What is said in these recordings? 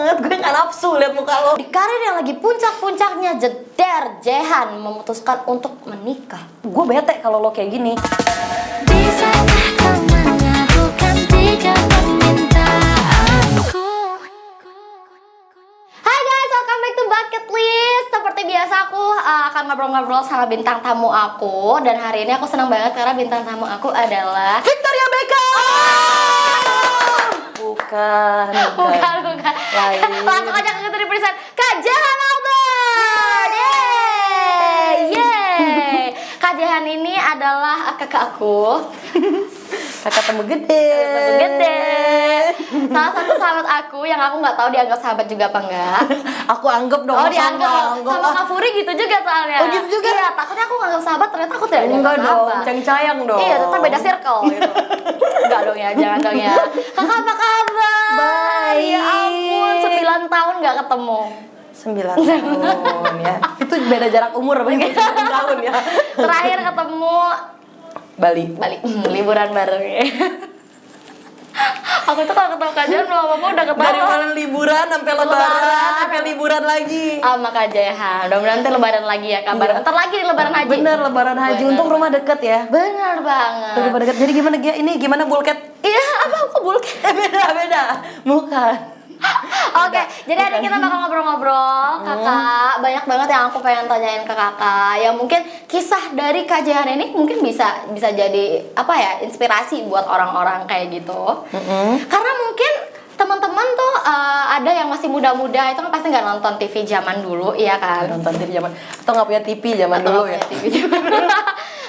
banget, gue gak nafsu liat muka lo. Di karir yang lagi puncak-puncaknya, jeder Jehan memutuskan untuk menikah. Gue bete kalau lo kayak gini. Bisakah kau mengabulkan 3 permintaanku? Hai guys, welcome back to Bucket List. Seperti biasa aku akan ngobrol-ngobrol sama bintang tamu aku. Dan hari ini aku senang banget karena bintang tamu aku adalah Victoria Beckham! Bukan. Bukan. Lain. Langsung aja kita dipresent Kak Jehan Albert. Yeay. Kak Jehan ini adalah kakak aku. Kakak temu gede. Gede. Salah satu sahabat aku yang aku nggak tahu dianggap sahabat juga apa enggak. Aku anggap dong. Oh, dianggap. Sama Kak Furi gitu juga soalnya. Oh, gitu juga? Iya, takutnya aku nganggap sahabat, ternyata aku tidak dianggap Enggak dong, sahabat. sayang dong. Iya, tetap beda circle gitu. Enggak dong ya, jangan dong ya. Kakak apa kabar? Baik. Ya ampun, 9 tahun nggak ketemu. 9 tahun ya. Itu beda jarak umur apa 9 tahun ya. Terakhir ketemu Bali. liburan bareng ya. Aku tuh kalau ketemu Kak Jehan belum apa-apa udah ketawa. Dari mana liburan sampai lebaran, sampai liburan lagi. Sama Kak Jehan, udah-mudahan nanti lebaran lagi ya kabar. Iya. Ntar lagi nih lebaran haji. Bener, lebaran haji. Bener. Untung rumah deket ya. Bener banget. Rumah deket. Jadi gimana ini gimana bulket? Iya, apa aku bulky? Beda. Bukan. Oke, jadi hari ini kita bakal ngobrol-ngobrol, kakak. Banyak banget yang aku pengen tanyain ke kakak. Yang mungkin kisah dari Kak Jehan ini mungkin bisa jadi apa ya, inspirasi buat orang-orang kayak gitu. Karena mungkin teman-teman tuh ada yang masih muda-muda itu kan pasti nggak nonton TV zaman dulu, iya kan? Nonton TV zaman atau nggak punya TV zaman Atau dulu nggak ya. punya TV zaman dulu.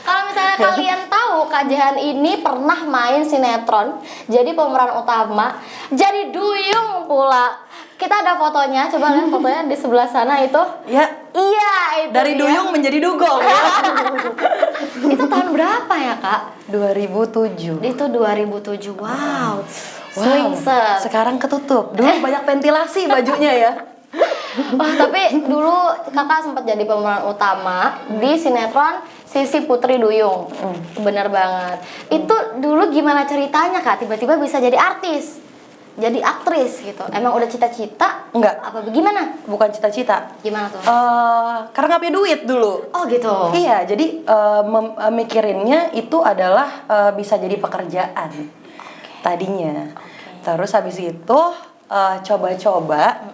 Kalau misalnya kalian tahu Kak Jehan ini pernah main sinetron, jadi pemeran utama, jadi duyung pula. Kita ada fotonya, coba lihat fotonya di sebelah sana itu. Ya, Iya, itu dari dia. duyung menjadi dugong ya. Itu tahun berapa ya, Kak? 2007. Itu 2007. Wow. Swing set. Sekarang ketutup. Dulu banyak ventilasi bajunya ya. Wah, tapi dulu kakak sempat jadi pemeran utama di sinetron Sisi Putri Duyung. Bener banget. Itu dulu gimana ceritanya, Kak? Tiba-tiba bisa jadi artis, jadi aktris gitu. Emang udah cita-cita? Enggak. Apa bagaimana? Bukan cita-cita. Gimana tuh? Karena nggak punya duit dulu. Oh gitu. Iya, jadi mikirinnya itu adalah bisa jadi pekerjaan tadinya. Terus habis itu coba-coba,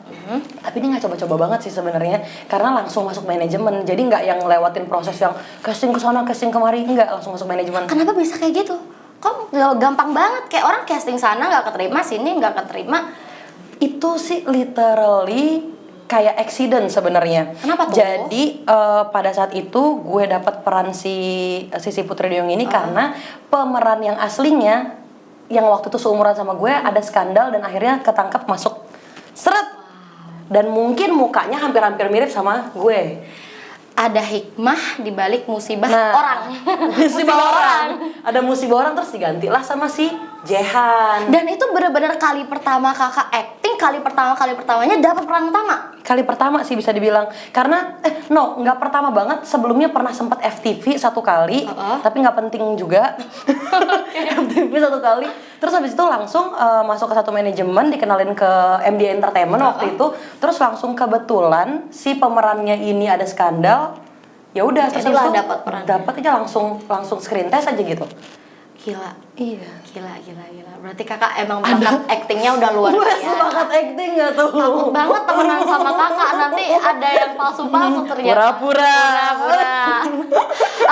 tapi ini nggak coba-coba banget sih sebenarnya, karena langsung masuk manajemen. Jadi nggak yang lewatin proses yang casting ke sana, casting kemari, nggak, langsung masuk manajemen. Kenapa bisa kayak gitu? Kok gampang banget, kayak orang casting sana nggak keterima, sini nggak keterima. Itu sih literally kayak accident sebenarnya. Kenapa tuh? Jadi pada saat itu gue dapat peran Sisi Putri Duyung ini karena pemeran yang aslinya yang waktu itu seumuran sama gue ada skandal dan akhirnya ketangkep masuk seret. Dan mungkin mukanya hampir-hampir mirip sama gue. Ada hikmah di balik musibah Nah, orang. Musibah orang. Ada musibah orang terus digantilah sama si Jehan. Dan itu benar-benar kali pertama kakak acting, kali pertamanya dapat peran utama. Kali pertama sih bisa dibilang, karena nggak pertama banget, sebelumnya pernah sempat FTV satu kali, tapi nggak penting juga. FTV satu kali, terus habis itu langsung masuk ke satu manajemen, dikenalin ke MD Entertainment waktu itu, terus langsung kebetulan si pemerannya ini ada skandal, ya udah terus Jadilah habis itu dapat perannya. dapat aja langsung screen test aja gitu. Gila. Iya. Gila. Berarti kakak emang bakat actingnya udah luar Gue biasa. semangat acting gak tuh? Takut banget temenan sama kakak, nanti ada yang palsu-palsu ternyata. Pura-pura.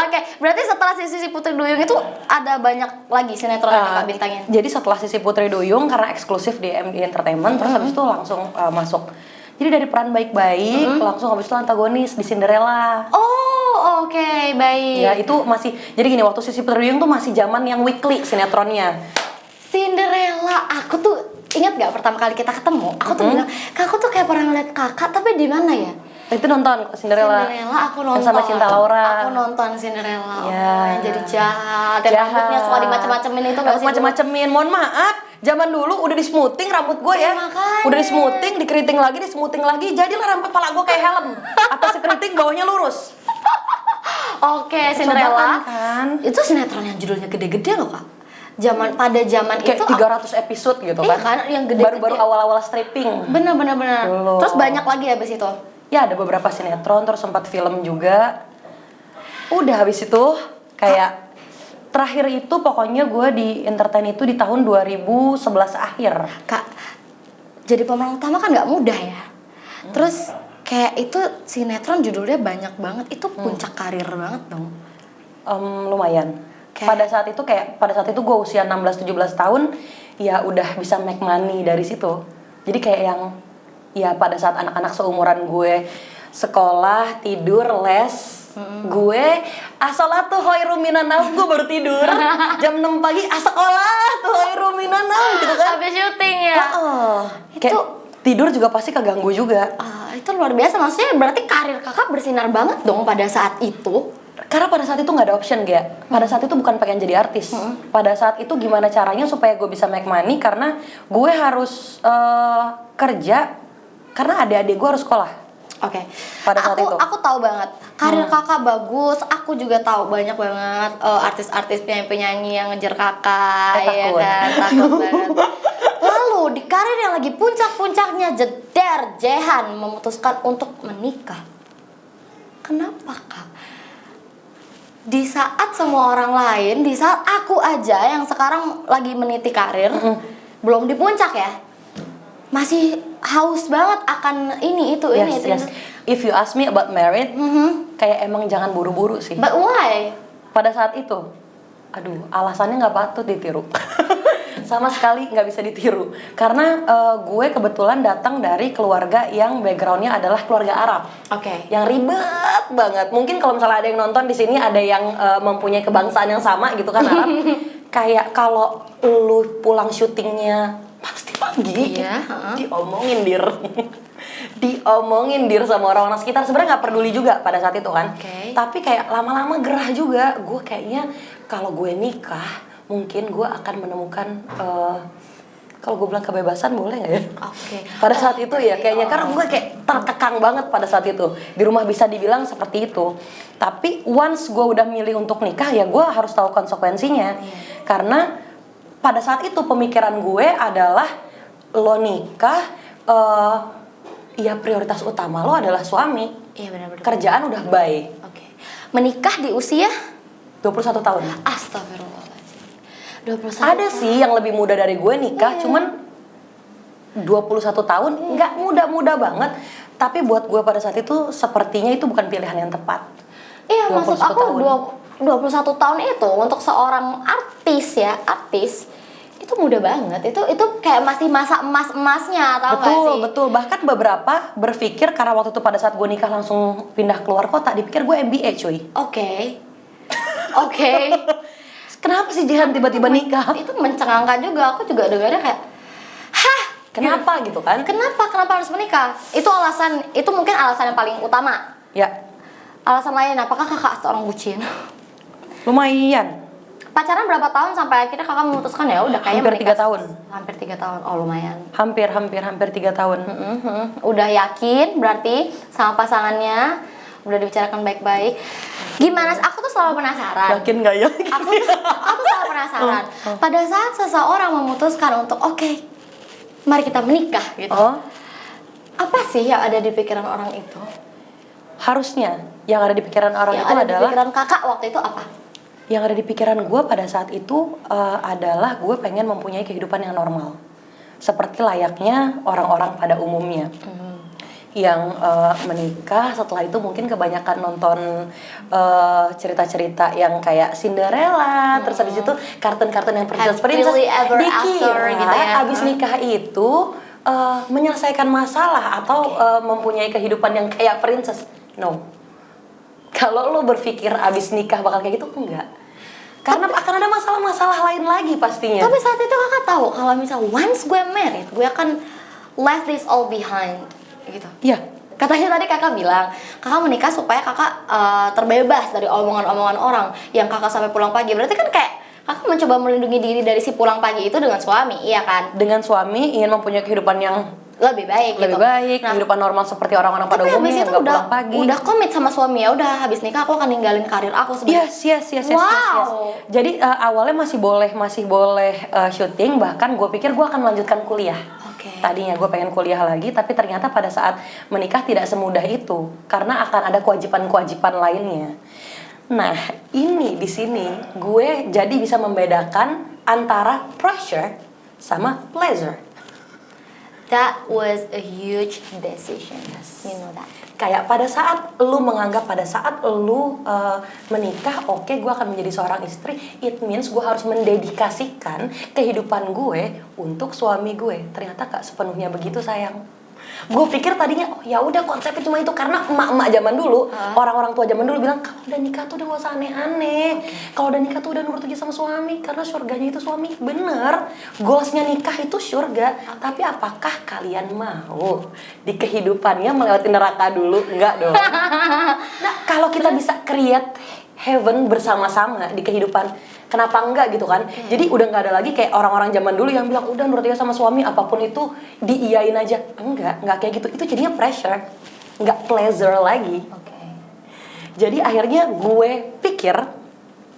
Oke, berarti setelah Sisi Putri Duyung itu ada banyak lagi sinetron yang kakak bintangin. Jadi setelah Sisi Putri Duyung karena eksklusif di MD Entertainment, terus habis itu langsung masuk. Jadi dari peran baik-baik, langsung habis itu antagonis di Cinderella. Oh, oke, baik. Ya itu masih, jadi gini, waktu Sisi Putri Duyung tuh masih zaman yang weekly sinetronnya. Cinderella, aku tuh ingat gak pertama kali kita ketemu, aku tuh bilang, Kak, aku tuh kayak pernah ngeliat kakak, tapi di mana ya? Itu nonton Cinderella. Cinderella aku nonton. Yang sama Cinta Laura. Aku nonton Cinderella. Ya. Yang jadi jahat. Dan rambutnya suka dimacem-macemin itu gak sih? Macem-macemin. Mohon maaf, zaman dulu udah di smoothing rambut gue ya. Makanya. Udah di smoothing, dikeriting lagi, di smoothing lagi, jadilah rambut kepala gue kayak helm. Atas keriting, bawahnya lurus. Oke, Cinderella. Cobaan, kan? Itu sinetron yang judulnya gede-gede loh, Kak. pada zaman Kayak itu 300 episode gitu iya kan. kan, yang gede. Baru-baru awal-awal stripping. Bener. Dulu. Terus banyak lagi habis itu. Ya ada beberapa sinetron, terus sempat film juga. Udah habis itu kayak terakhir itu pokoknya gue di entertain itu di tahun 2011 akhir. Kak, jadi pemeran utama kan nggak mudah ya. Terus kayak itu sinetron judulnya banyak banget, itu puncak karir banget dong. Lumayan. Pada saat itu gue usia 16-17 tahun, ya udah bisa make money dari situ. Jadi kayak yang ya pada saat anak-anak seumuran gue sekolah, tidur, les, gue asolatu khairum minan naum, gue baru tidur jam 6 pagi, sekolah tuh khairum minan naum gitu kan. Habis syuting ya. Kayak tidur juga pasti keganggu juga. Itu luar biasa, maksudnya berarti karir kakak bersinar banget dong pada saat itu. Karena pada saat itu nggak ada option Gia. Pada saat itu bukan pengen jadi artis. Pada saat itu gimana caranya supaya gue bisa make money, karena gue harus kerja karena adik-adik gue harus sekolah. Oke. Pada saat itu aku tahu banget karir kakak bagus. Aku juga tahu banyak banget artis-artis penyanyi-penyanyi yang ngejar kakak, ya takut. kan, takut banget. Lalu di karir yang lagi puncak-puncaknya jeder, Jehan memutuskan untuk menikah. Kenapa kak? Di saat semua orang lain, di saat aku aja yang sekarang lagi meniti karir, belum di puncak ya, masih haus banget akan ini itu. If you ask me about married, kayak emang jangan buru-buru sih. But why? Pada saat itu, aduh, alasannya nggak patut ditiru. Sama sekali nggak bisa ditiru. Karena gue kebetulan datang dari keluarga yang backgroundnya adalah keluarga Arab. Oke. Yang ribet banget. Mungkin kalau misalnya ada yang nonton di sini ada yang mempunyai kebangsaan yang sama gitu kan, Arab. Kayak kalau lu pulang syutingnya pasti pagi, Iya, diomongin dir sama orang-orang sekitar. Sebenarnya nggak peduli juga pada saat itu kan. Tapi kayak lama-lama gerah juga. Gue kayaknya kalau gue nikah mungkin gue akan menemukan kalau gue bilang kebebasan boleh nggak ya? Pada saat itu ya kayaknya karena gue kayak terkekang banget pada saat itu. Di rumah bisa dibilang seperti itu. Tapi once gue udah milih untuk nikah ya gue harus tahu konsekuensinya. Karena pada saat itu pemikiran gue adalah lo nikah ya prioritas utama lo adalah suami. Iya benar-benar. Kerjaan udah baik. Menikah di usia 21 tahun. Astagfirullahaladzim. 21 Ada sih yang lebih muda dari gue nikah, cuman 21 tahun nggak muda-muda banget. Tapi buat gue pada saat itu sepertinya itu bukan pilihan yang tepat. Iya, maksud aku 21 tahun itu untuk seorang artis itu muda banget. Itu kayak masih masa emas-emasnya, tau gak sih? Betul. Bahkan beberapa berpikir karena waktu itu pada saat gue nikah langsung pindah keluar kota, dipikir gue MBA cuy. Oke. Kenapa sih Jihan tiba-tiba nikah? Itu mencengangkan juga. Aku juga dengarnya kayak, hah? Kenapa gitu kan? Kenapa harus menikah? Itu mungkin alasan yang paling utama. Ya. Alasan lain, apakah kakak seorang bucin? Lumayan. Pacaran berapa tahun sampai akhirnya kakak memutuskan ya udah kayaknya Hampir menikah? 3 tahun. Hampir 3 tahun. Oh lumayan. Hampir 3 tahun. Udah yakin berarti sama pasangannya, udah dibicarakan baik-baik. Gimana? Aku tuh selalu penasaran. Yakin nggak ya? Aku tuh selalu penasaran. Pada saat seseorang memutuskan untuk mari kita menikah gitu. Apa sih yang ada di pikiran orang itu? Harusnya yang ada di pikiran orang itu adalah. Di pikiran kakak waktu itu apa? Yang ada di pikiran gue pada saat itu adalah gue pengen mempunyai kehidupan yang normal, seperti layaknya orang-orang pada umumnya. Yang menikah setelah itu mungkin kebanyakan nonton cerita-cerita yang kayak Cinderella, terus habis itu kartun-kartun yang princess dikira gitu ya. abis nikah itu menyelesaikan masalah atau mempunyai kehidupan yang kayak princess. No, kalau lo berpikir abis nikah bakal kayak gitu, enggak. Karena akan ada masalah-masalah lain lagi pastinya. Tapi saat itu kakak tahu kalau misal once gue married, gue akan leave this all behind gitu. Iya. Katanya tadi kakak bilang, kakak menikah supaya kakak terbebas dari omongan-omongan orang. Yang kakak sampai pulang pagi, berarti kan kayak kakak mencoba melindungi diri dari si pulang pagi itu dengan suami, iya kan? Dengan suami ingin mempunyai kehidupan yang lebih baik lebih gitu. baik, Nah, kehidupan normal seperti orang-orang pada tapi umumnya habis yang itu nggak pulang pagi. udah komit sama suami, ya udah habis nikah aku akan ninggalin karir aku sebenarnya. Yes. Wow. Jadi awalnya masih boleh syuting, bahkan gue pikir gue akan melanjutkan kuliah. Oke. Tadinya gue pengen kuliah lagi, tapi ternyata pada saat menikah tidak semudah itu, karena akan ada kewajiban-kewajiban lainnya. Nah, ini di sini gue jadi bisa membedakan antara pressure sama pleasure. That was a huge decision. You know that. Kayak pada saat lu menganggap pada saat lu menikah, oke, gue akan menjadi seorang istri, it means gue harus mendedikasikan kehidupan gue untuk suami gue. Ternyata gak sepenuhnya begitu, sayang. Gue pikir tadinya, oh ya udah konsepnya cuma itu, karena emak-emak zaman dulu, orang-orang tua zaman dulu bilang, kalau udah nikah tuh udah gak usah aneh-aneh, kalau udah nikah tuh udah nurut aja sama suami, karena surganya itu suami. Bener, goalsnya nikah itu surga. Tapi apakah kalian mau di kehidupannya melewati neraka dulu? Enggak dong. Nah, kalau kita bisa create heaven bersama-sama di kehidupan, kenapa enggak gitu kan? Jadi udah nggak ada lagi kayak orang-orang zaman dulu yang bilang udah nurut aja sama suami, apapun itu diiyain aja. Enggak kayak gitu. Itu jadinya pressure, nggak pleasure lagi. Oke. Jadi akhirnya gue pikir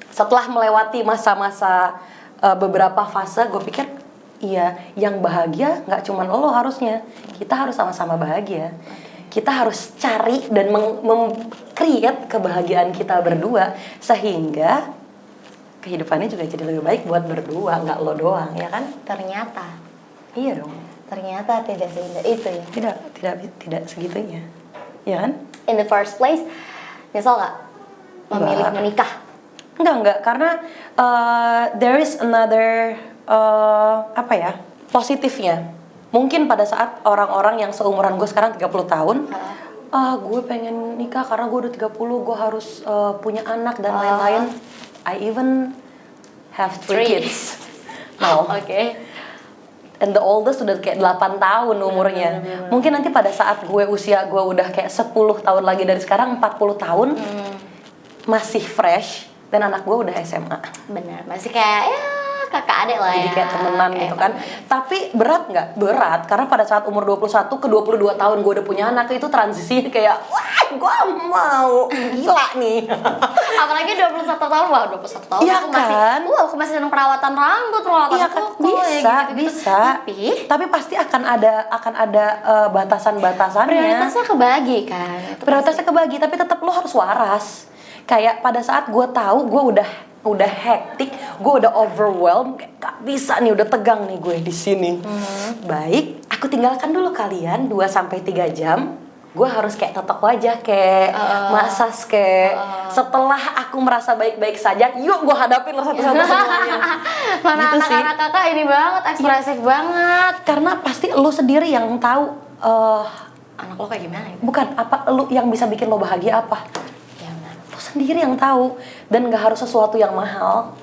setelah melewati masa-masa beberapa fase, gue pikir iya, yang bahagia nggak cuman lo harusnya, kita harus sama-sama bahagia. Kita harus cari dan create kebahagiaan kita berdua, sehingga kehidupannya juga jadi lebih baik buat berdua, nggak lo doang, ya kan? Ternyata Iya dong. tidak seindah itu ya. Tidak segitunya, ya kan? In the first place, nyesel nggak memilih Nggak. menikah? Enggak, karena there is another positifnya. Mungkin pada saat orang-orang yang seumuran gue sekarang 30 tahun, gue pengen nikah karena gue udah 30, gue harus punya anak dan lain-lain. I even have 3 kids now. Oke. And the oldest sudah kayak 8 tahun umurnya. Mungkin nanti pada saat usia gue udah kayak 10 tahun lagi dari sekarang, 40 tahun, masih fresh, dan anak gue udah SMA. Benar, masih kayak ya kakak adik lah ya. Jadi kayak temenan gitu kan. Tapi berat nggak? Berat, karena pada saat umur 21 ke 22 tahun gue udah punya anak, itu transisi kayak wah gue mau gila nih. Apalagi 21 tahun, wah 21 tahun Iya aku masih, kan? aku masih seneng perawatan rambut, perawatan Iya kan, kuku, ya gitu-gitu. bisa. Tapi pasti akan ada batasan-batasannya. Prioritasnya kebagi kan. Itu Prioritasnya kebagi, tapi tetap lo harus waras. Kayak pada saat gue tahu gue udah hektik, gue udah overwhelmed, kayak gak bisa nih, udah tegang nih gue di sini. Baik, aku tinggalkan dulu kalian 2-3 jam. Gue harus kayak totok wajah, kayak massage, kayak setelah aku merasa baik-baik saja, yuk gue hadapin lo satu-satu semuanya. Mana Gitu sih. anak-anak kakak ini banget, ekspresif banget. Karena pasti lo sendiri yang tahu, Anak lo kayak gimana itu? bukan apa lo yang bisa bikin lo bahagia apa. Ya benar. Lo sendiri yang tahu, dan gak harus sesuatu yang mahal.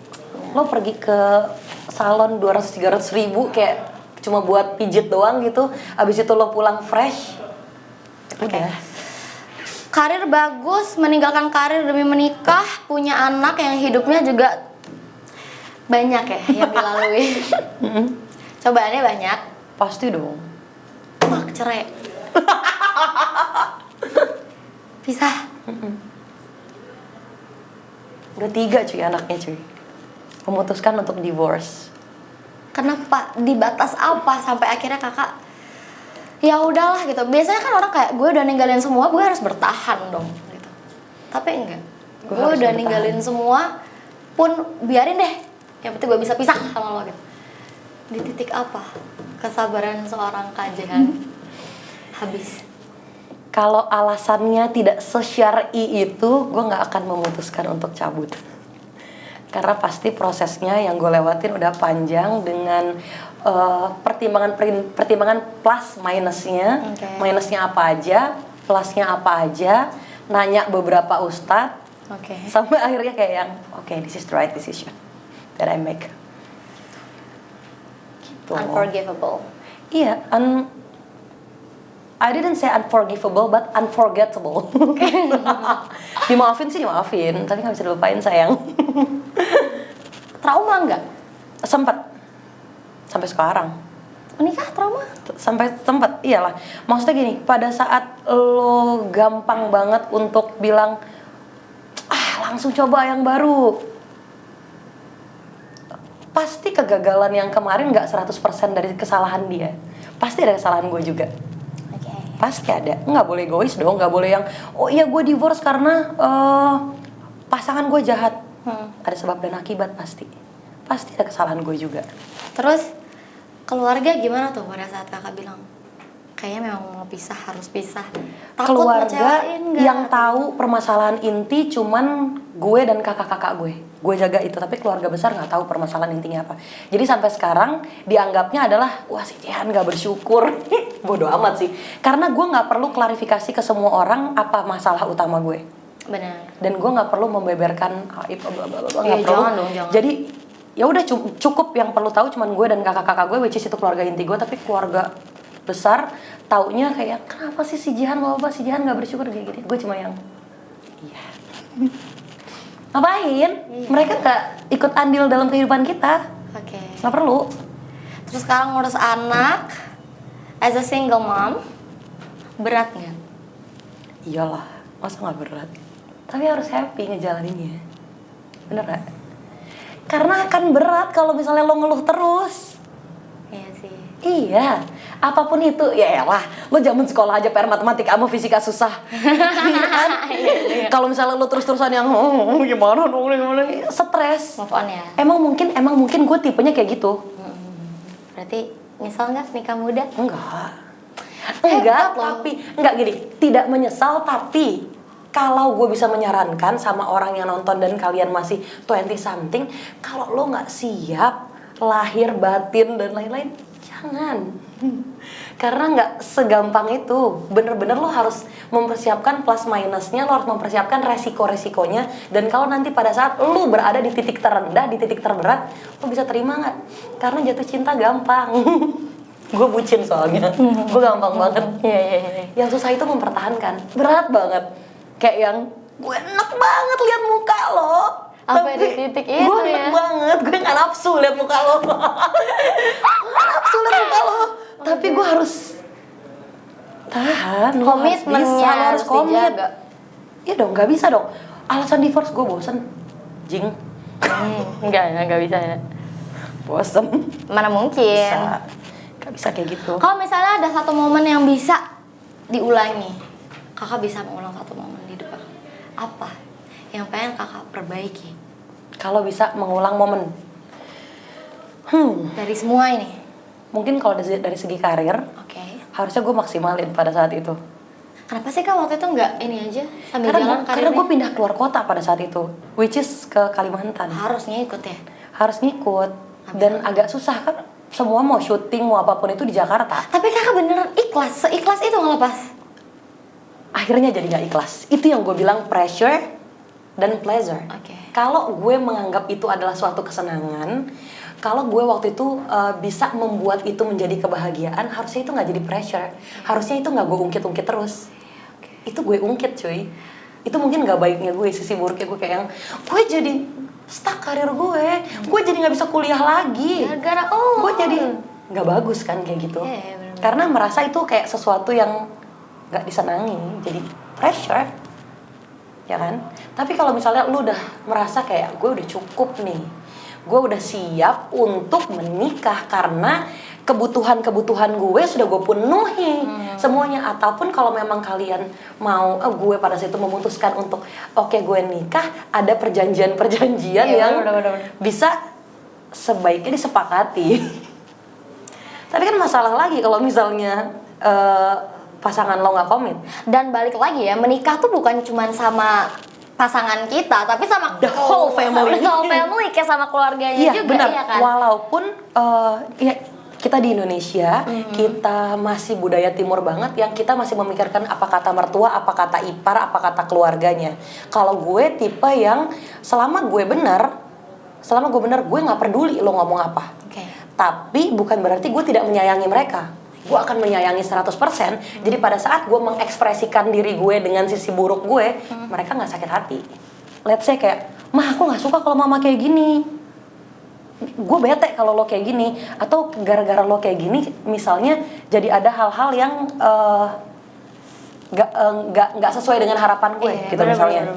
Lo pergi ke salon 200-300 ribu kayak cuma buat pijit doang gitu, abis itu lo pulang fresh. Udah. Karir bagus, meninggalkan karir demi menikah, punya anak yang hidupnya juga banyak ya yang dilalui. Cobaannya banyak. Pasti dong. Wah, cerai. Pisah. Udah 3 cuy anaknya cuy. Memutuskan untuk divorce. Kenapa? Di batas apa sampai akhirnya kakak ya udahlah gitu. Biasanya kan orang kayak gue udah ninggalin semua, gue harus bertahan dong gitu. Tapi enggak. Gue Gue harus udah bertahan. ninggalin semua pun biarin deh. Yang penting gue bisa pisah sama lo gitu. Di titik apa kesabaran seorang kajehan habis? Kalau alasannya tidak se-syar'i itu, gue gak akan memutuskan untuk cabut. Karena pasti prosesnya yang gue lewatin udah panjang dengan pertimbangan plus minusnya. Oke. Minusnya apa aja, plusnya apa aja, nanya beberapa ustadz, Oke. sampai akhirnya kayak yang oke, this is the right decision that I make. Gitu. Unforgivable. Iya, I didn't say unforgivable, but unforgettable. Dimaafin sih dimaafin, tapi nggak bisa dilupain sayang. Trauma enggak? Sempet, sampai sekarang. Menikah trauma? Sampai sempat, iyalah. Maksudnya gini, pada saat lo gampang banget untuk bilang langsung coba yang baru, pasti kegagalan yang kemarin nggak 100% dari kesalahan dia. Pasti ada kesalahan gue juga. Oke. Pasti ada. Nggak boleh egois dong, nggak boleh yang oh iya gue divorce karena pasangan gue jahat. Ada sebab dan akibat pasti. Pasti ada kesalahan gue juga. Terus keluarga gimana tuh pada saat kakak bilang kayaknya memang mau pisah, harus pisah? Takut Keluarga ngecewain nggak? yang tahu permasalahan inti cuman gue dan kakak-kakak gue jaga itu, tapi keluarga besar nggak tahu permasalahan intinya apa. Jadi sampai sekarang dianggapnya adalah wah si Jehan nggak bersyukur. Bodoh amat sih, karena gue nggak perlu klarifikasi ke semua orang apa masalah utama gue. Benar. Dan gue nggak perlu membeberkan aib nggak Iya, perlu. jangan dong, jangan. Jadi ya udah cukup yang perlu tahu cuman gue dan kakak-kakak gue, which is itu keluarga inti gue. Tapi keluarga besar taunya kayak kenapa sih si Jihan mau apa, si Jihan nggak bersyukur kayak gini. Gue cuma yang iya ngapain. Iya. Mereka nggak ikut andil dalam kehidupan kita, Oke. nggak perlu. Terus sekarang ngurus anak as a single mom berat nggak? Iyalah, masa nggak berat, tapi harus happy ngejalaninnya, bener gak? Karena akan berat kalau misalnya lo ngeluh terus. Iya sih. Iya, apapun itu, ya elah, lo zaman sekolah aja PR matematika sama fisika susah. Iya kan? Kalau misalnya lo terus-terusan yang gimana dong, gimana, stres. Move on ya. Emang mungkin gue tipenya kayak gitu. Berarti nyesel nggak nikah muda? Enggak, tapi enggak gini, tidak menyesal, tapi kalau gue bisa menyarankan sama orang yang nonton dan kalian masih 20 something, kalau lo nggak siap lahir batin dan lain-lain, jangan. Karena nggak segampang itu. Bener-bener lo harus mempersiapkan plus minusnya, lo harus mempersiapkan resiko-resikonya. Dan kalau nanti pada saat lo berada di titik terendah, di titik terberat, lo bisa terima nggak? Karena jatuh cinta gampang. Gue bucin soalnya, gue gampang banget. Yang susah itu mempertahankan, berat banget. Kayak yang gue enak banget lihat muka lo. Sampai di titik itu gue ya. enak banget, gue nggak nafsu lihat muka lo. Nggak nafsu lihat muka lo. Tapi gue harus tahan. Lo harus Komitmennya bisa, lo harus komit. dijaga. Iya dong, nggak bisa dong. Alasan divorce gue bosen, jing. Enggak bisa ya. Bosen. Mana mungkin. Bisa. Gak bisa kayak gitu. Kalau misalnya ada satu momen yang bisa diulangi, kakak bisa mengulang satu momen di hidup kakak, apa yang pengen kakak perbaiki Kalau bisa mengulang momen, dari semua ini? mungkin kalau dari segi karir, Oke. harusnya gue maksimalin pada saat itu. Kenapa sih kak waktu itu nggak ini aja sambil jalan Karena karirnya? gue pindah keluar kota pada saat itu, which is ke Kalimantan. Harusnya ikut ya. Harus ngikut dan agak susah kan. Semua mau syuting mau apapun itu di Jakarta. Tapi kakak beneran ikhlas, seikhlas itu ngelepas? Akhirnya jadi gak ikhlas. Itu yang gue bilang pressure dan pleasure. Oke. Kalau gue menganggap itu adalah suatu kesenangan, kalau gue waktu itu bisa membuat itu menjadi kebahagiaan, harusnya itu nggak jadi pressure. Harusnya itu nggak gue ungkit-ungkit terus. Itu gue ungkit cuy. Itu mungkin nggak baiknya gue, sisi buruknya gue kayak yang gue jadi stuck karir gue jadi nggak bisa kuliah lagi. Gara-gara Gue jadi nggak bagus kan kayak gitu. Iya, bener-bener. Karena merasa itu kayak sesuatu yang nggak disenangi, jadi pressure, ya kan? Tapi kalau misalnya lu udah merasa kayak gue udah cukup nih, gue udah siap untuk menikah karena kebutuhan gue sudah gue penuhi semuanya. Ataupun kalau memang kalian mau, gue pada saat itu memutuskan untuk oke, gue nikah, ada perjanjian-perjanjian Iya, yang bener. bisa sebaiknya disepakati. Tapi kan masalah lagi kalau misalnya pasangan lo nggak komit. Dan balik lagi ya, menikah tuh bukan cuma sama pasangan kita, tapi sama The whole family. The whole family, kayak sama keluarganya Iya juga, benar. iya kan? Walaupun ya kita di Indonesia, kita masih budaya timur banget yang kita masih memikirkan apa kata mertua, apa kata ipar, apa kata keluarganya. Kalau gue tipe yang selama gue benar, gue nggak peduli lo ngomong apa. Oke. Tapi bukan berarti gue tidak menyayangi mereka. Gue akan menyayangi 100%. Jadi pada saat gue mengekspresikan diri gue dengan sisi buruk gue, mereka nggak sakit hati. Let's say kayak, mah aku nggak suka kalau mama kayak gini. gue bete kalau lo kayak gini, atau gara-gara lo kayak gini misalnya jadi ada hal-hal yang nggak sesuai dengan harapan gue gitu misalnya.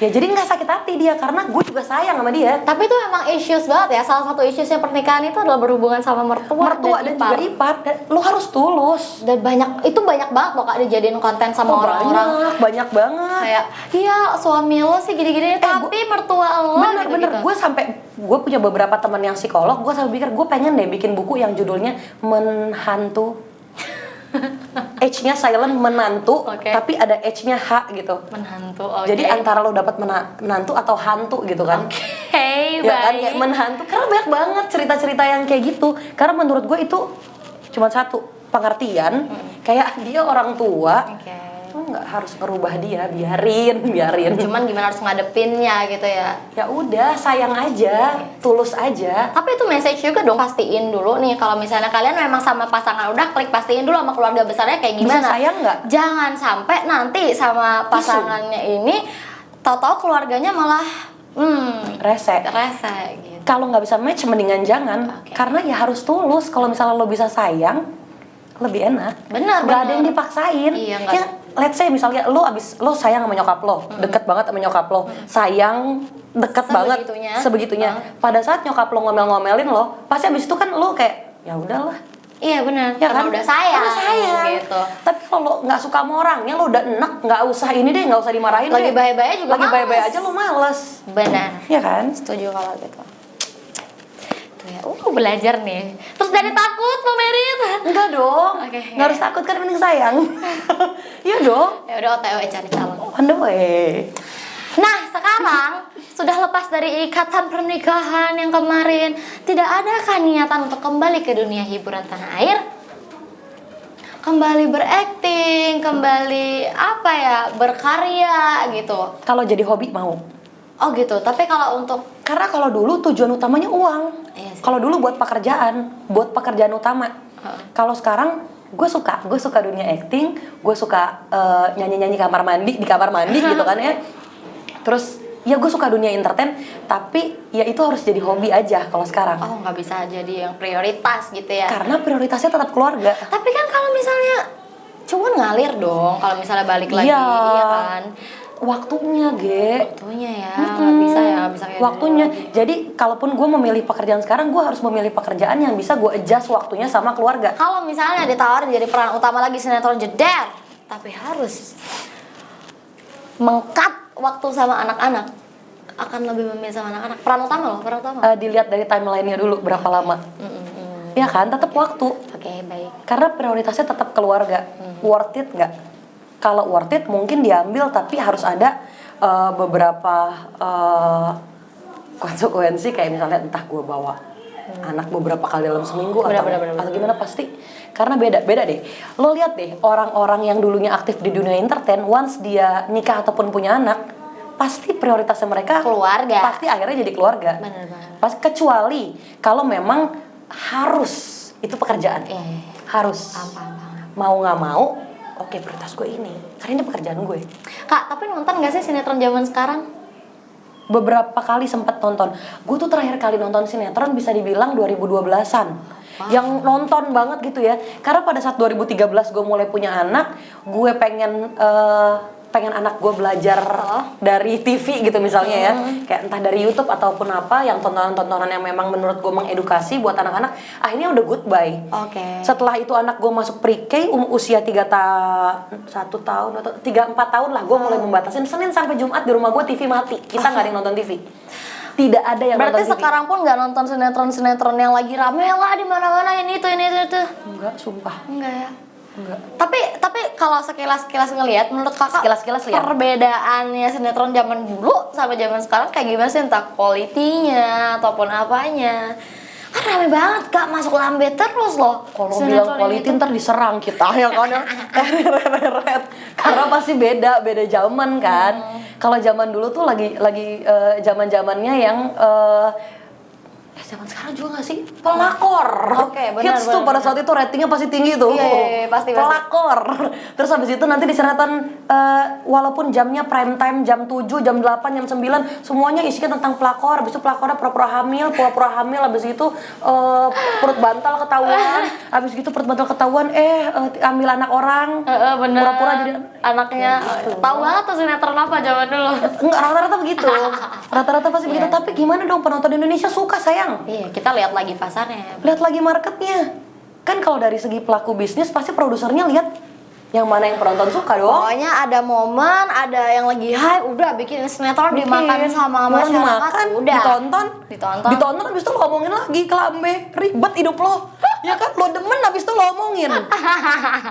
Ya jadi nggak sakit hati dia karena gue juga sayang sama dia. Tapi itu emang issues banget ya. Salah satu issuesnya pernikahan itu adalah berhubungan sama mertua dan juga ipar. Lo harus tulus. Dan banyak banget loh Kak dijadiin konten sama orang-orang. Banyak banget. Kayak iya suami lo sih gini-gini tapi mertua lo bener. Gue punya beberapa teman yang psikolog. Gue sampai pikir gue pengen deh bikin buku yang judulnya Menhantu. H-nya silent menantu, tapi ada H-nya H gitu. Menhantu, Jadi antara lo dapat menantu atau hantu gitu kan? Oke, ya kan kayak menhantu. Karena banyak banget cerita-cerita yang kayak gitu. Karena menurut gue itu cuma satu pengertian, kayak dia orang tua. Lo nggak harus merubah dia, biarin. Cuman gimana harus ngadepinnya gitu ya. Ya udah, sayang aja, tulus aja. Tapi itu message juga dong, pastiin dulu nih kalau misalnya kalian memang sama pasangan udah klik, pastiin dulu sama keluarga besarnya kayak gimana. Bisa sayang nggak? Jangan sampai nanti sama pasangannya ini tahu-tahu keluarganya malah rese gitu. Kalau nggak bisa match mendingan jangan. Karena ya harus tulus. Kalau misalnya lo bisa sayang, lebih enak. Benar. Gak ada yang dipaksain. Iya, ya, let's say misalnya lo sayang sama nyokap lo, deket banget sama nyokap lo, sayang deket banget sebegitunya. Pada saat nyokap lo ngomel-ngomelin lo, pasti abis itu kan lo kayak ya udahlah. Iya benar. Ya kan? Udah sayang gitu. Tapi kalau lo nggak suka sama orangnya, lo udah enak, nggak usah nggak usah dimarahin. Lagi bye-bye juga lagi bye-bye aja lo males. Benar. Iya kan? Setuju kalau gitu. Belajar nih. Terus dari takut mau merit? Enggak dong. Nggak harus takut kan, penting sayang. Iya dong. Ya udah OTW cari calon. On the way. Nah, sekarang sudah lepas dari ikatan pernikahan yang kemarin, tidak adakah niatan untuk kembali ke dunia hiburan tanah air? Kembali berakting, kembali berkarya gitu. Kalau jadi hobi mau. Oh gitu. Tapi kalau untuk karena kalau dulu tujuan utamanya uang. Iya sih. Kalau dulu buat pekerjaan utama. Kalau sekarang gue suka dunia acting, gue suka nyanyi-nyanyi di kamar mandi gitu kan ya. Terus ya gue suka dunia entertain, tapi ya itu harus jadi hobi aja kalau sekarang. Oh, nggak bisa jadi yang prioritas gitu ya. Karena prioritasnya tetap keluarga. Tapi kan kalau misalnya cuman ngalir dong, kalau misalnya balik lagi, iya kan. Waktunya ya, nggak bisa kayak waktunya. Jadi kalaupun gue memilih pekerjaan sekarang, gue harus memilih pekerjaan yang bisa gue adjust waktunya sama keluarga. Kalau misalnya ditawarin jadi peran utama lagi sinetron jeder, tapi harus meng-cut waktu sama anak-anak, akan lebih memilih sama anak-anak. Peran utama. Dilihat dari timelinenya dulu berapa lama. Ya kan, tetap waktu. Oke, baik. Karena prioritasnya tetap keluarga. Worth it nggak? Kalau worth it mungkin diambil, tapi harus ada beberapa konsekuensi, kayak misalnya entah gue bawa anak beberapa kali dalam seminggu atau gimana, pasti. Karena beda deh. Lo lihat deh orang-orang yang dulunya aktif di dunia entertain, once dia nikah ataupun punya anak, pasti prioritasnya mereka keluarga. Pasti akhirnya jadi keluarga. Benar. Pas kecuali kalau memang harus itu pekerjaan. Harus. Mau nggak mau. Oke, prioritas gue ini, karena ini pekerjaan gue. Kak, tapi nonton gak sih sinetron zaman sekarang? Beberapa kali sempet nonton. Gue tuh terakhir kali nonton sinetron bisa dibilang 2012-an. Yang nonton banget gitu ya. Karena pada saat 2013 gue mulai punya anak, gue pengen anak gue belajar dari TV gitu misalnya ya. Kayak entah dari YouTube ataupun apa, yang tontonan-tontonan yang memang menurut gue mengedukasi buat anak-anak. Akhirnya udah goodbye. Setelah itu anak gue masuk pre-K, usia 1 tahun atau 3-4 tahun lah, gue mulai membatasin Senin sampai Jumat di rumah gue TV mati. Kita nggak ada yang nonton TV. Tidak ada yang berarti nonton TV. Sekarang pun nggak nonton sinetron yang lagi rame lah di mana-mana, ini itu. Enggak, sumpah. Enggak ya. Enggak. Tapi kalau sekilas ngelihat, menurut kakak Sekilas lihat. perbedaannya sinetron zaman dulu sama zaman sekarang kayak gimana sih, entah quality-nya ataupun apanya? Kan rame banget Kak, masuk lambe terus loh. Kalau bilang quality ntar diserang kita ya kan. Karena pasti beda zaman kan. Kalau zaman dulu tuh lagi zaman-zamannya yang zaman sekarang juga gak sih? Pelakor. Oke, benar, Hits tuh benar, pada saat itu ratingnya pasti tinggi tuh. Iya, pasti. Pelakor. Terus habis itu nanti di sinetron walaupun jamnya prime time jam 7, jam 8, jam 9 semuanya isinya tentang pelakor. Habis itu pelakornya pura-pura hamil, habis itu perut bantal ketahuan. Habis itu perut bantal ketahuan ambil anak orang. Bener. Pura-pura jadi anaknya. Tahu banget tuh sinetron apa zaman dulu. Enggak, rata-rata begitu. Rata-rata pasti begitu. Tapi gimana dong penonton Indonesia suka sayang. Iya, kita lihat lagi pasarnya. Lihat lagi marketnya. Kan kalau dari segi pelaku bisnis pasti produsernya lihat yang mana yang penonton suka dong. Pokoknya ada momen, ada yang lagi hype, udah bikin sinetron dimakan sama orang masyarakat, dimakan, udah ditonton habis itu lo ngomongin lagi kelambe, ribet hidup lo. Ya kan lo demen habis itu lo omongin.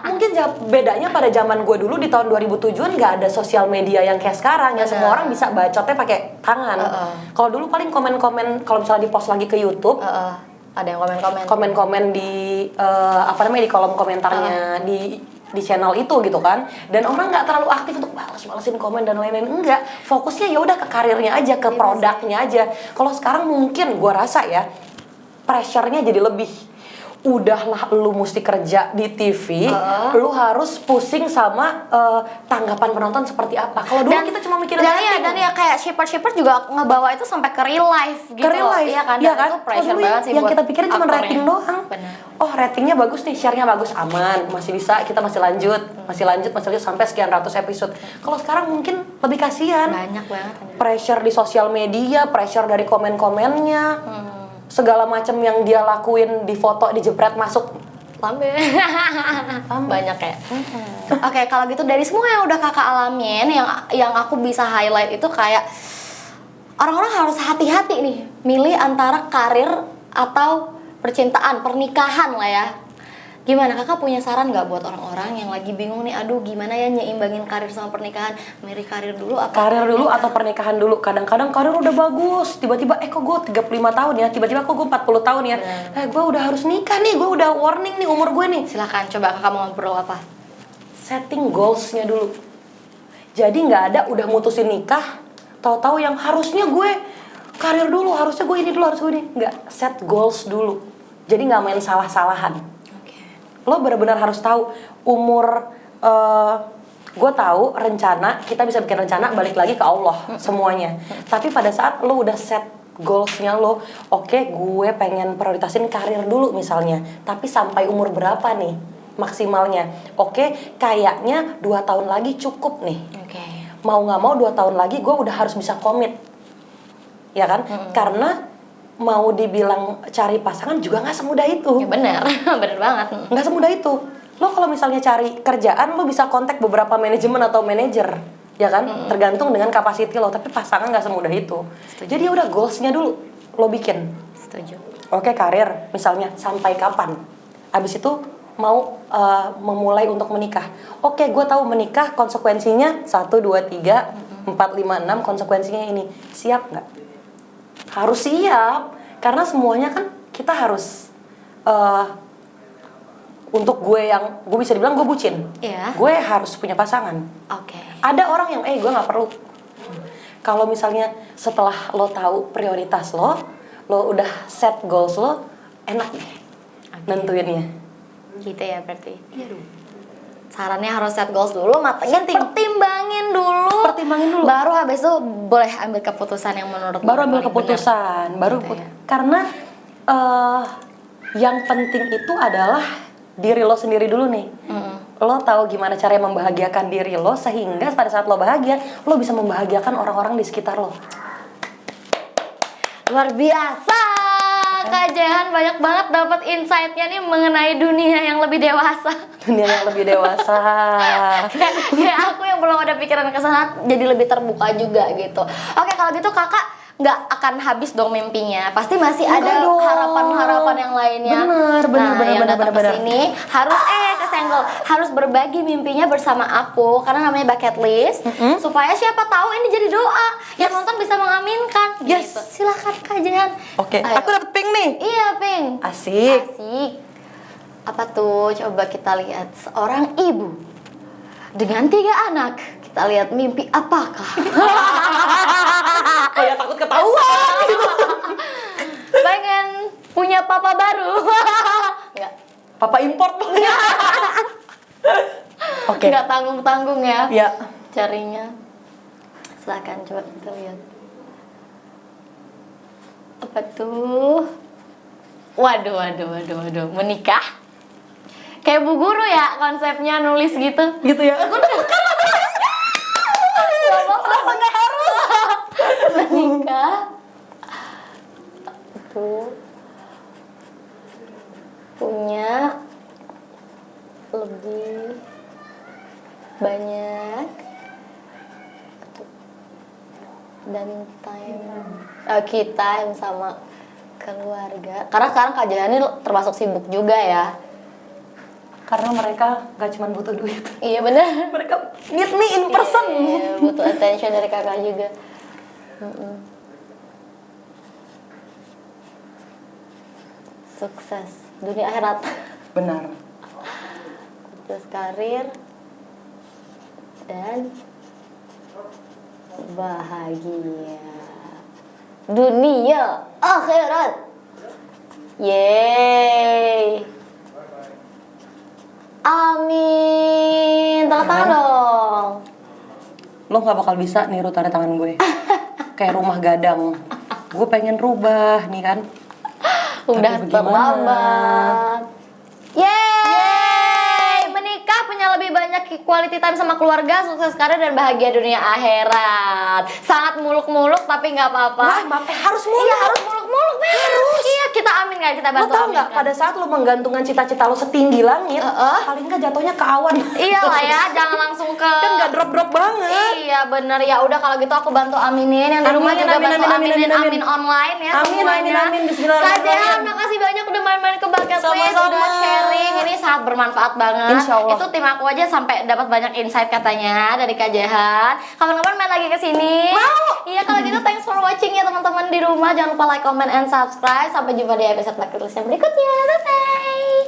Mungkin bedanya pada zaman gue dulu di tahun 2007-an nggak ada sosial media yang kayak sekarang ya, semua orang bisa bacotnya pakai tangan. Kalau dulu paling komen-komen kalau misalnya di post lagi ke YouTube. Ada yang komen-komen. Komen-komen di di kolom komentarnya di channel itu gitu kan, dan orang nggak terlalu aktif untuk balesin komen dan lain-lain, enggak, fokusnya ya udah ke karirnya aja, ke produknya aja. Kalau sekarang mungkin gue rasa ya pressure-nya jadi lebih. Udahlah lu mesti kerja di TV, lu harus pusing sama tanggapan penonton seperti apa. Kalau dulu kita cuma mikirin dan ya kayak shipper juga ngebawa itu sampai ke real life gitu. Ke real life, iya kan? Iya kan? Itu pressure banget sih yang buat kita pikirin cuma aktornya. rating doang. Bener. Oh ratingnya bagus nih, share-nya bagus, aman, masih bisa, kita masih lanjut sampai sekian ratus episode. Kalau sekarang mungkin lebih kasihan. Banyak banget. Pressure di sosial media, pressure dari komen-komennya, segala macam yang dia lakuin di foto, dijepret masuk. Lambe. Banyak ya. Oke, kalau gitu dari semua yang udah kakak alamin, yang aku bisa highlight itu kayak orang-orang harus hati-hati nih milih antara karir atau percintaan, pernikahan lah ya. Gimana, kakak punya saran nggak buat orang-orang yang lagi bingung nih, aduh gimana ya nyeimbangin karir sama pernikahan, milih karir dulu apa Karir dulu atau pernikahan dulu? Kadang-kadang karir udah bagus, tiba-tiba kok gue 35 tahun ya, tiba-tiba kok gue 40 tahun ya, gue udah harus nikah nih, gue udah warning nih umur gue nih. Silahkan, coba kakak mau ngobrol apa? Setting goals-nya dulu. Jadi nggak ada udah mutusin nikah, tahu-tahu yang harusnya gue karir dulu, harusnya gue ini dulu, harus gue ini. Nggak, set goals dulu. Jadi nggak main salah-salahan. Lo benar-benar harus tahu umur, gue tahu rencana, kita bisa bikin rencana balik lagi ke Allah semuanya. Tapi pada saat lo udah set goalsnya lo, oke, gue pengen prioritasin karir dulu misalnya, tapi sampai umur berapa nih maksimalnya? Oke, kayaknya 2 tahun lagi cukup nih. Mau nggak mau 2 tahun lagi gue udah harus bisa komit, ya kan? Karena mau dibilang cari pasangan juga nggak semudah itu. Ya benar, benar banget. Nggak semudah itu. Lo kalau misalnya cari kerjaan, lo bisa kontak beberapa manajemen atau manajer, ya kan? Tergantung dengan kapasiti lo. Tapi pasangan nggak semudah itu. Jadi ya udah goalsnya dulu lo bikin. Setuju. Oke, karir misalnya sampai kapan? Abis itu mau memulai untuk menikah. Oke, gue tahu menikah konsekuensinya 1, 2, 3, 4, 5, 6 konsekuensinya ini. Siap nggak? Harus siap, karena semuanya kan kita harus untuk gue bisa dibilang gue bucin. Iya. Gue harus punya pasangan. Ada orang yang gue nggak perlu. Kalau misalnya setelah lo tahu prioritas lo udah set goals lo, enak deh nentuinnya. Gitu ya berarti. Iya dong. Sarannya harus set goals dulu, matengin, pertimbangin dulu. Baru habis itu boleh ambil keputusan yang menurut baru ambil keputusan, gitu ya. Karena yang penting itu adalah diri lo sendiri dulu nih. Lo tahu gimana cara membahagiakan diri lo sehingga pada saat lo bahagia, lo bisa membahagiakan orang-orang di sekitar lo. Luar biasa. Kak Jehan banyak banget dapat insight-nya nih mengenai dunia yang lebih dewasa. Dunia yang lebih dewasa. Kayak aku yang belum ada pikiran ke sana jadi lebih terbuka juga gitu. Oke, kalau gitu kakak nggak akan habis dong mimpinya. Pasti masih ada harapan-harapan yang lainnya. Benar. Sini harus kesenggol, harus berbagi mimpinya bersama aku karena namanya bucket list. Supaya siapa tahu ini jadi doa yang nonton bisa mengaminkan. Yes. Gitu. Silakan Kak Jehan. Oke, aku dapet pink nih. Iya, pink. Asik. Apa tuh? Coba kita lihat. Seorang ibu dengan 3 anak. Kita lihat mimpi apakah? Kayak takut ketahuan gitu. pengen punya papa baru. Enggak. Papa import. Oke. Enggak tanggung-tanggung ya. Ya. Carinya. Silakan coba kita lihat. Apa tuh? Waduh. Menikah? Kayak Bu Guru ya konsepnya nulis gitu. Gitu ya. Kenapa nggak harus? Menikah. Tuh. Punya lebih banyak dan time sama keluarga. Karena sekarang Kak Jayan ini termasuk sibuk juga ya. Karena mereka gak cuma butuh duit. Iya benar. Mereka need me in person. Iya, butuh attention dari kakak juga. Sukses dunia akhirat. Benar. Terus karir dan bahagia dunia akhirat. Yeay. Amin. Tanda tangan dong. Lo gak bakal bisa niru tanda tangan gue. Kayak rumah gadang. Gue pengen rubah nih kan. Udah Tapi bagaimana? terlambat. Yeay! Menikah, punya lebih banyak quality time sama keluarga, sukses karir dan bahagia dunia akhirat. Sangat muluk-muluk tapi nggak apa-apa. Harus muluk. Iya, harus muluk-muluk, men. Harus. Iya, kita amin kan, kita Lo bantu tau amin gak, kan. pada saat lo menggantungkan cita-cita lo setinggi langit, paling gak jatuhnya ke awan. Iya lah ya, jangan langsung ke. Kan gak drop-drop banget. Iya bener ya, udah kalau gitu aku bantu aminin yang di rumah Amin, juga amin, bantu amin, aminin amin. amin online ya Amin, semuanya. amin, bismillahirrahmanirrahim. Kak Jehan, makasih banyak udah main-main ke Bucket List, Sama-sama. udah sharing, ini sangat bermanfaat banget. Insya Allah. Itu tim aku aja sampai dapat banyak insight katanya dari Kak Jehan. Kapan-kapan main lagi ke sini. Mau. Iya kalau gitu thanks for watching ya teman-teman di rumah. Jangan lupa like, comment, and subscribe. Sampai jumpa di episode Bucket List yang berikutnya. Bye bye.